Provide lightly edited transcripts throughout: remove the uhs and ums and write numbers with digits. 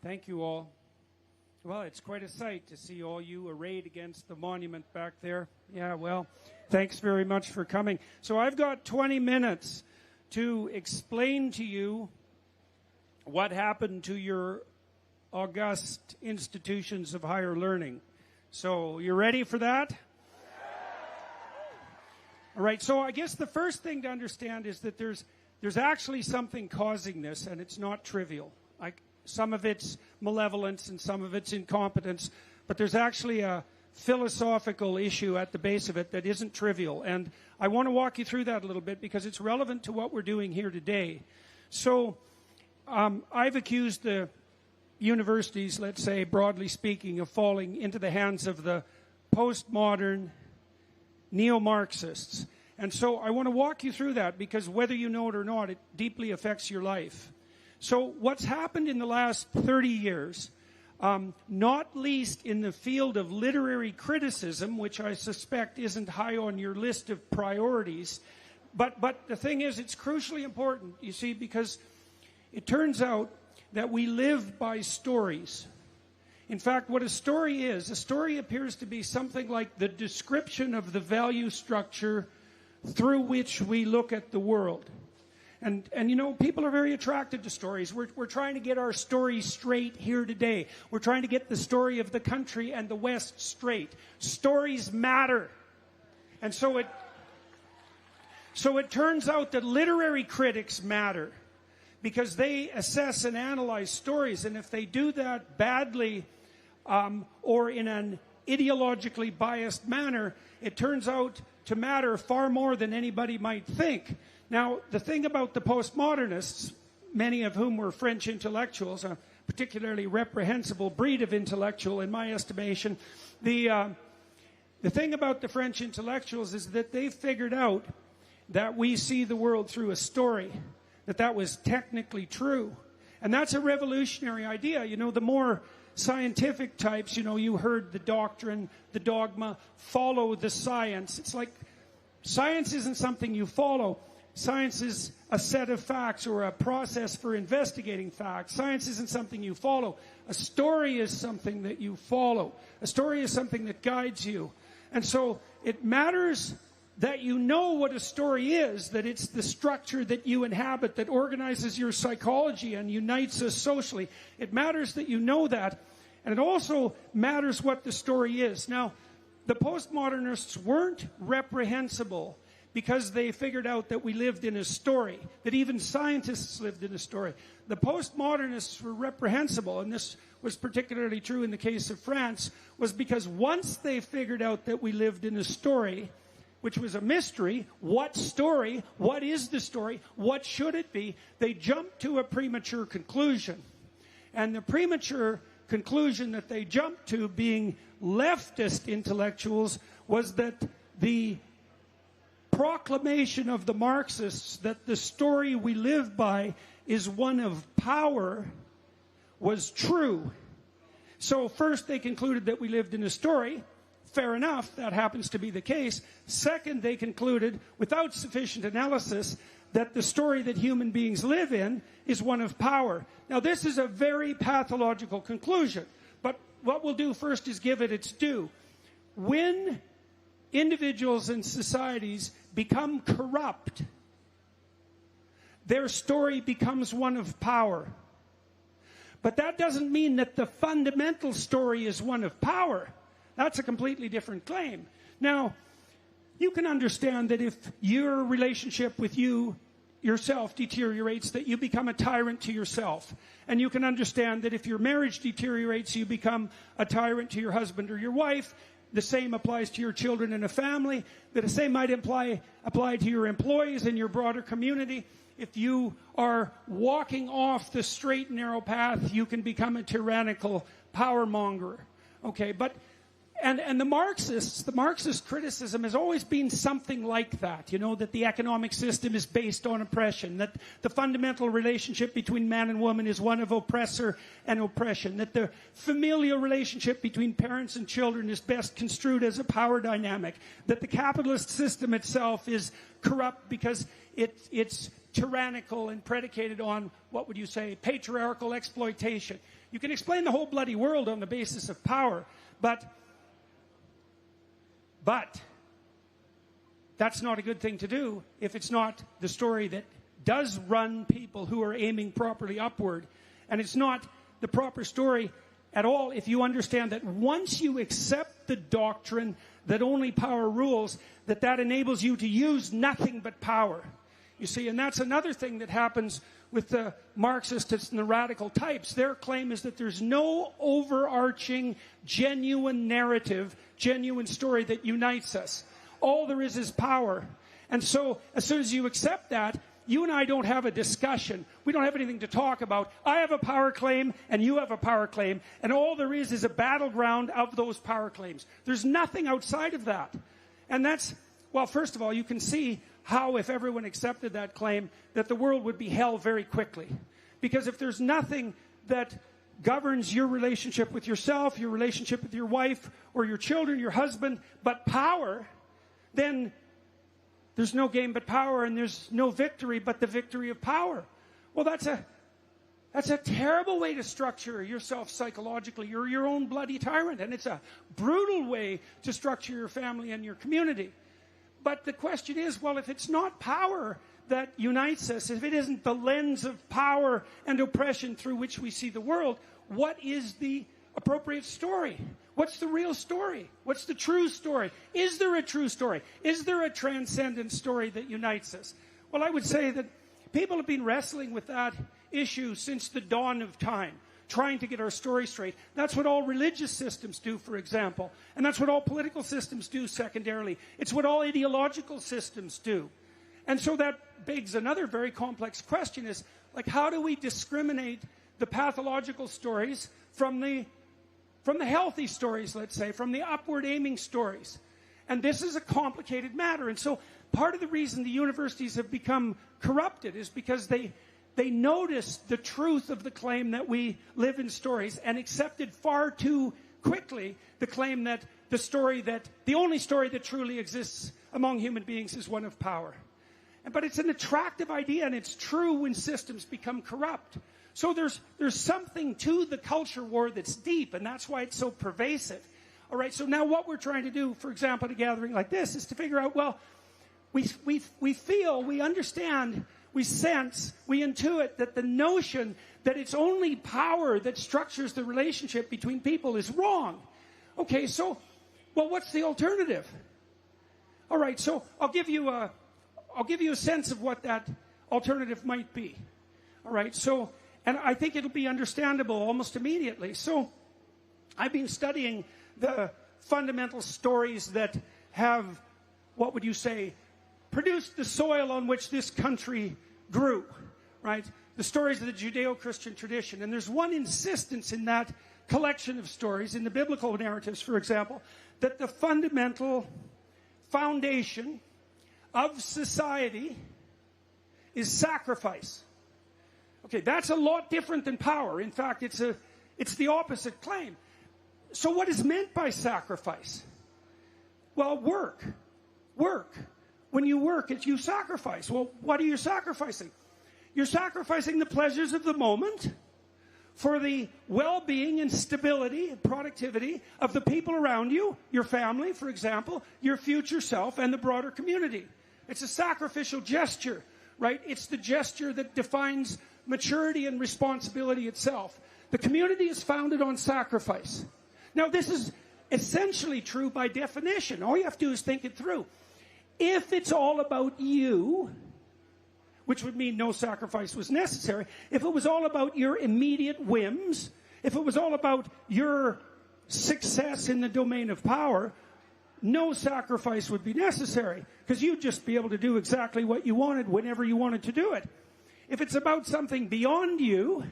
Thank you all. Well, it's quite a sight to see all you arrayed against the monument back there. Yeah, well, thanks very much for coming. So I've got 20 minutes to explain to you what happened to your august institutions of higher learning. So you ready for that? All right, so I guess the first thing to understand is that there's actually something causing this, and it's not trivial. Some of it's malevolence and some of it's incompetence, but there's actually a philosophical issue at the base of it that isn't trivial. And I want to walk you through that a little bit because it's relevant to what we're doing here today. So I've accused the universities, let's say, broadly speaking, of falling into the hands of the postmodern neo-Marxists. And so I want to walk you through that because whether you know it or not, it deeply affects your life. So what's happened in the last 30 years, not least in the field of literary criticism, which I suspect isn't high on your list of priorities, but the thing is, it's crucially important, you see, because it turns out that we live by stories. In fact, what a story appears to be something like the description of the value structure through which we look at the world. And you know, people are very attracted to stories. We're trying to get our story straight here today. We're trying to get the story of the country and the West straight. Stories matter. And so it turns out that literary critics matter because they assess and analyze stories. And if they do that badly or in an ideologically biased manner, it turns out to matter far more than anybody might think. Now, the thing about the postmodernists, many of whom were French intellectuals, a particularly reprehensible breed of intellectual in my estimation, the thing about the French intellectuals is that they figured out that we see the world through a story, that was technically true. And that's a revolutionary idea. You know, the more scientific types, you know, you heard the doctrine, the dogma, follow the science. It's like science isn't something you follow. Science is a set of facts or a process for investigating facts. Science isn't something you follow. A story is something that you follow. A story is something that guides you. And so it matters that you know what a story is, that it's the structure that you inhabit, that organizes your psychology and unites us socially. It matters that you know that. And it also matters what the story is. Now, the postmodernists weren't reprehensible because they figured out that we lived in a story, that even scientists lived in a story. The postmodernists were reprehensible, and this was particularly true in the case of France, was because once they figured out that we lived in a story, which was a mystery, what story, what is the story, what should it be, they jumped to a premature conclusion. And the premature conclusion that they jumped to, being leftist intellectuals, was that the proclamation of the Marxists that the story we live by is one of power was true. So first they concluded that we lived in a story. Fair enough, that happens to be the case. Second, they concluded, without sufficient analysis, that the story that human beings live in is one of power. Now, this is a very pathological conclusion, but what we'll do first is give it its due. When individuals and societies become corrupt, their story becomes one of power. But that doesn't mean that the fundamental story is one of power. That's a completely different claim. Now, you can understand that if your relationship with yourself deteriorates, that you become a tyrant to yourself. And you can understand that if your marriage deteriorates, you become a tyrant to your husband or your wife. The same applies to your children and a family. The same might apply to your employees and your broader community. If you are walking off the straight and narrow path, you can become a tyrannical power monger. Okay, but And the Marxist criticism has always been something like that, that the economic system is based on oppression, that the fundamental relationship between man and woman is one of oppressor and oppression, that the familial relationship between parents and children is best construed as a power dynamic, that the capitalist system itself is corrupt because it's tyrannical and predicated on, what would you say, patriarchal exploitation. You can explain the whole bloody world on the basis of power, but that's not a good thing to do if it's not the story that does run people who are aiming properly upward. And it's not the proper story at all if you understand that once you accept the doctrine that only power rules, that enables you to use nothing but power. You see, and that's another thing that happens with the Marxists and the radical types. Their claim is that there's no overarching, genuine narrative, genuine story that unites us. All there is power. And so, as soon as you accept that, you and I don't have a discussion. We don't have anything to talk about. I have a power claim, and you have a power claim, and all there is a battleground of those power claims. There's nothing outside of that. And that's, well, first of all, you can see how, if everyone accepted that claim, that the world would be hell very quickly. Because if there's nothing that governs your relationship with yourself, your relationship with your wife, or your children, your husband, but power, then there's no game but power, and there's no victory but the victory of power. Well, that's a terrible way to structure yourself psychologically. You're your own bloody tyrant, and it's a brutal way to structure your family and your community. But the question is, well, if it's not power that unites us, if it isn't the lens of power and oppression through which we see the world, what is the appropriate story? What's the real story? What's the true story? Is there a true story? Is there a transcendent story that unites us? Well, I would say that people have been wrestling with that issue since the dawn of time, trying to get our story straight. That's what all religious systems do, for example. And that's what all political systems do, secondarily. It's what all ideological systems do. And so that begs another very complex question is, like, how do we discriminate the pathological stories from the healthy stories, let's say, from the upward-aiming stories? And this is a complicated matter. And so part of the reason the universities have become corrupted is because they noticed the truth of the claim that we live in stories and accepted far too quickly the claim that the only story that truly exists among human beings is one of power. But it's an attractive idea, and it's true when systems become corrupt. So there's something to the culture war that's deep, and that's why it's so pervasive. All right, so now what we're trying to do, for example, at a gathering like this, is to figure out, well, we feel, we understand, we sense, we intuit that the notion that it's only power that structures the relationship between people is wrong. Okay, so, well, what's the alternative? All right, so I'll give you a sense of what that alternative might be. All right, so, and I think it'll be understandable almost immediately. So, I've been studying the fundamental stories that have, what would you say, produced the soil on which this country grew, right? The stories of the Judeo-Christian tradition. And there's one insistence in that collection of stories, in the biblical narratives, for example, that the fundamental foundation of society is sacrifice. Okay, that's a lot different than power. In fact, it's the opposite claim. So what is meant by sacrifice? Well, work. When you work, you sacrifice. Well, what are you sacrificing? You're sacrificing the pleasures of the moment for the well-being and stability and productivity of the people around you, your family, for example, your future self, and the broader community. It's a sacrificial gesture, right? It's the gesture that defines maturity and responsibility itself. The community is founded on sacrifice. Now, this is essentially true by definition. All you have to do is think it through. If it's all about you, which would mean no sacrifice was necessary, if it was all about your immediate whims, if it was all about your success in the domain of power, no sacrifice would be necessary, because you'd just be able to do exactly what you wanted whenever you wanted to do it. If it's about something beyond you,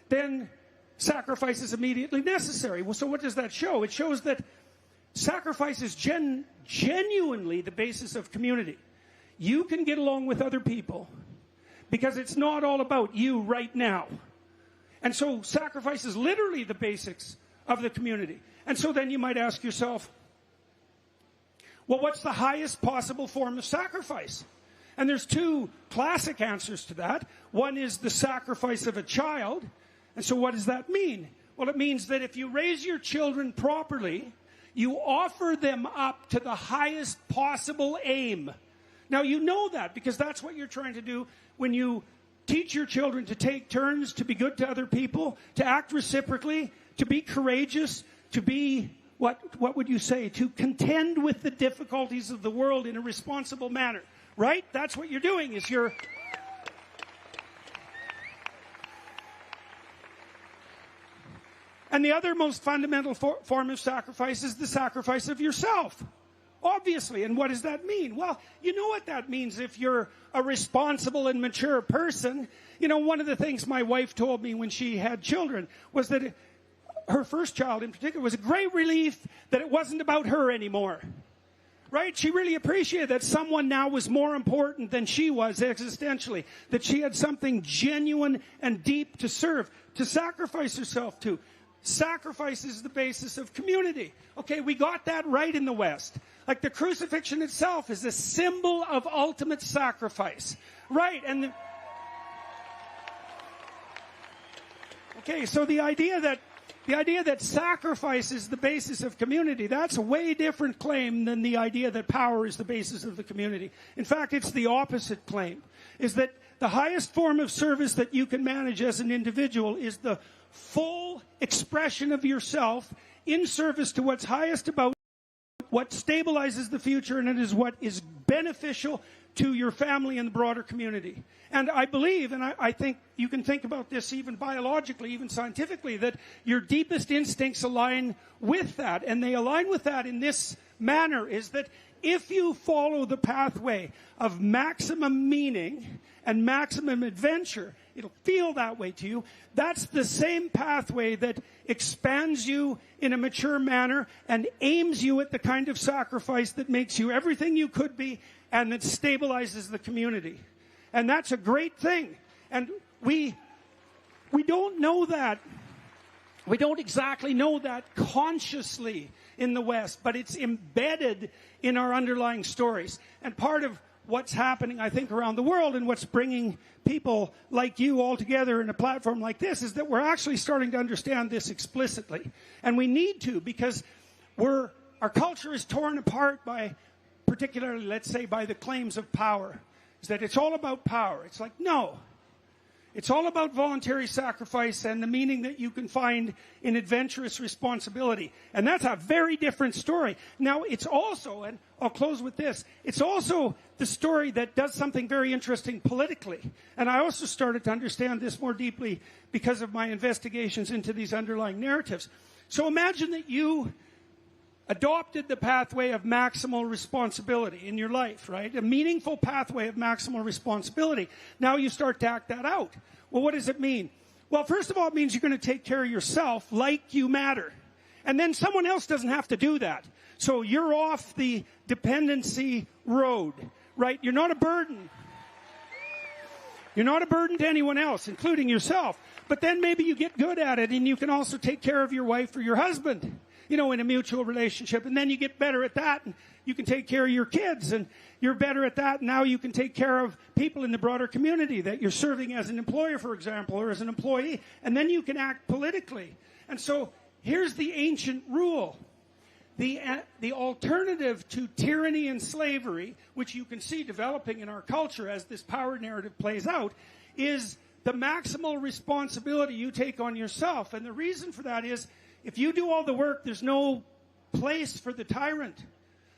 then sacrifice is immediately necessary. Well, so what does that show? It shows that sacrifice is genuinely the basis of community. You can get along with other people because it's not all about you right now. And so sacrifice is literally the basics of the community. And so then you might ask yourself, well, what's the highest possible form of sacrifice? And there's two classic answers to that. One is the sacrifice of a child. And so what does that mean? Well, it means that if you raise your children properly, you offer them up to the highest possible aim. Now, you know that because that's what you're trying to do when you teach your children to take turns, to be good to other people, to act reciprocally, to be courageous, to be, what would you say, to contend with the difficulties of the world in a responsible manner. Right? That's what you're doing, is you're... And the other most fundamental form of sacrifice is the sacrifice of yourself. Obviously. And what does that mean? Well, you know what that means if you're a responsible and mature person. You know, one of the things my wife told me when she had children was that her first child in particular was a great relief that it wasn't about her anymore. Right? She really appreciated that someone now was more important than she was existentially. That she had something genuine and deep to serve, to sacrifice herself to. Sacrifice is the basis of community. Okay, we got that right in the West. Like the crucifixion itself is a symbol of ultimate sacrifice. Right, and... Okay, so the idea that sacrifice is the basis of community, that's a way different claim than the idea that power is the basis of the community. In fact, it's the opposite claim, is that the highest form of service that you can manage as an individual is the full expression of yourself in service to what's highest about what stabilizes the future, and it is what is beneficial to your family and the broader community. And I believe, and I think you can think about this even biologically, even scientifically, that your deepest instincts align with that. And they align with that in this manner, is that if you follow the pathway of maximum meaning and maximum adventure, it'll feel that way to you. That's the same pathway that expands you in a mature manner and aims you at the kind of sacrifice that makes you everything you could be and that stabilizes the community. And that's a great thing. And we don't know that. We don't exactly know that consciously in the West, but it's embedded in our underlying stories. And part of what's happening, I think, around the world and what's bringing people like you all together in a platform like this is that we're actually starting to understand this explicitly. And we need to, because our culture is torn apart by, particularly, let's say, by the claims of power. Is that it's all about power. It's like, no. It's all about voluntary sacrifice and the meaning that you can find in adventurous responsibility. And that's a very different story. Now, it's also, and I'll close with this, it's also the story that does something very interesting politically. And I also started to understand this more deeply because of my investigations into these underlying narratives. So imagine that you adopted the pathway of maximal responsibility in your life, right? A meaningful pathway of maximal responsibility. Now you start to act that out. Well, what does it mean? Well, first of all, it means you're going to take care of yourself like you matter. And then someone else doesn't have to do that. So you're off the dependency road, right? You're not a burden. You're not a burden to anyone else, including yourself. But then maybe you get good at it and you can also take care of your wife or your husband, you know, in a mutual relationship. And then you get better at that and you can take care of your kids and you're better at that. And now you can take care of people in the broader community that you're serving as an employer, for example, or as an employee. And then you can act politically. And so here's the ancient rule. The alternative to tyranny and slavery, which you can see developing in our culture as this power narrative plays out, is the maximal responsibility you take on yourself. And the reason for that is, if you do all the work, there's no place for the tyrant.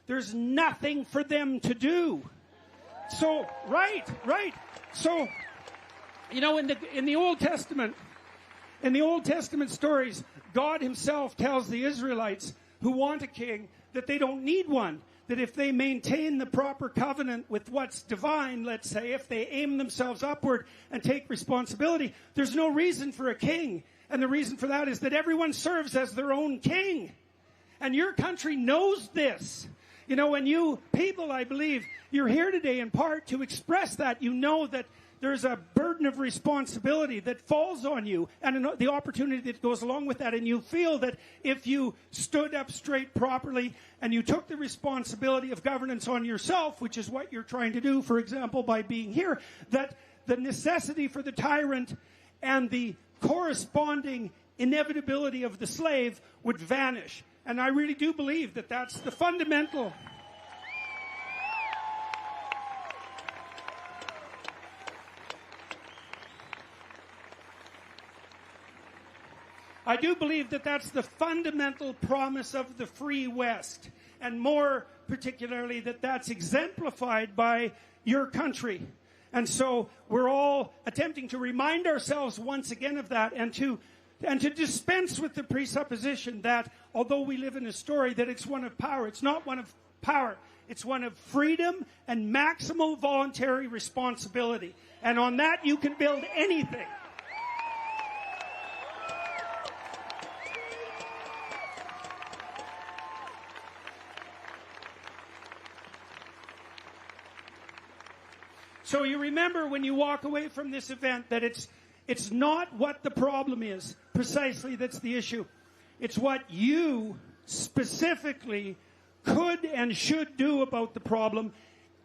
There's nothing for them to do. So, right. So, you know, in the Old Testament stories, God himself tells the Israelites who want a king that they don't need one. That if they maintain the proper covenant with what's divine, let's say, if they aim themselves upward and take responsibility, there's no reason for a king. And the reason for that is that everyone serves as their own king. And your country knows this. You know, when you people, I believe, you're here today in part to express that. You know that there's a burden of responsibility that falls on you and the opportunity that goes along with that. And you feel that if you stood up straight properly and you took the responsibility of governance on yourself, which is what you're trying to do, for example, by being here, that the necessity for the tyrant and the corresponding inevitability of the slave would vanish. And I really do believe that that's the fundamental. I do believe that that's the fundamental promise of the free West, and more particularly that that's exemplified by your country. And so we're all attempting to remind ourselves once again of that, and to dispense with the presupposition that although we live in a story that it's one of power, it's not one of power. It's one of freedom and maximal voluntary responsibility. And on that you can build anything. So you remember when you walk away from this event that it's not what the problem is, precisely, that's the issue. It's what you specifically could and should do about the problem,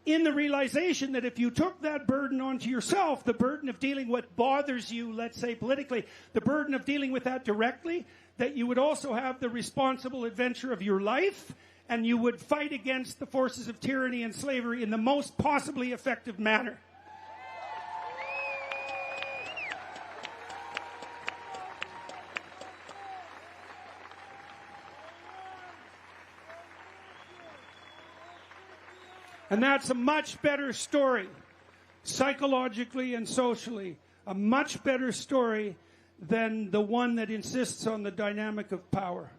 in the realization that if you took that burden onto yourself, the burden of dealing what bothers you, let's say politically, the burden of dealing with that directly, that you would also have the responsible adventure of your life, and you would fight against the forces of tyranny and slavery in the most possibly effective manner. And that's a much better story, psychologically and socially, a much better story than the one that insists on the dynamic of power.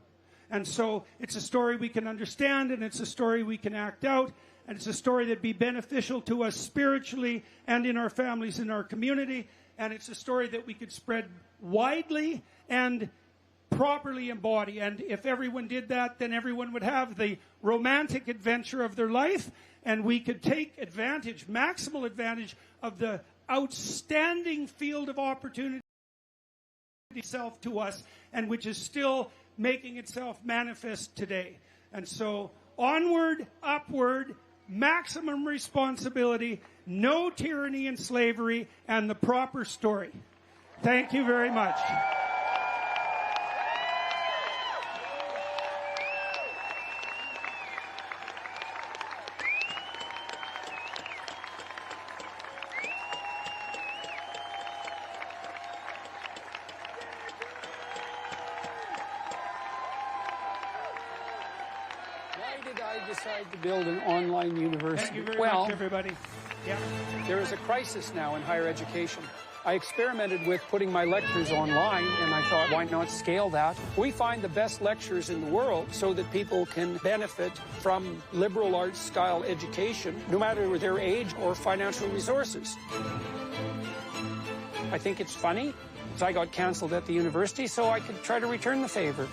And so it's a story we can understand, and it's a story we can act out, and it's a story that'd be beneficial to us spiritually and in our families, in our community, and it's a story that we could spread widely and properly embody. And if everyone did that, then everyone would have the romantic adventure of their life, and we could take advantage, maximal advantage, of the outstanding field of opportunity itself to us, and which is still making itself manifest today. And so, onward, upward, maximum responsibility, no tyranny and slavery, and the proper story. Thank you very much. To build an online university. Thank you very much, everybody. Yeah. There is a crisis now in higher education. I experimented with putting my lectures online, and I thought, why not scale that? We find the best lectures in the world so that people can benefit from liberal arts style education, no matter their age or financial resources. I think it's funny, because I got canceled at the university, so I could try to return the favor.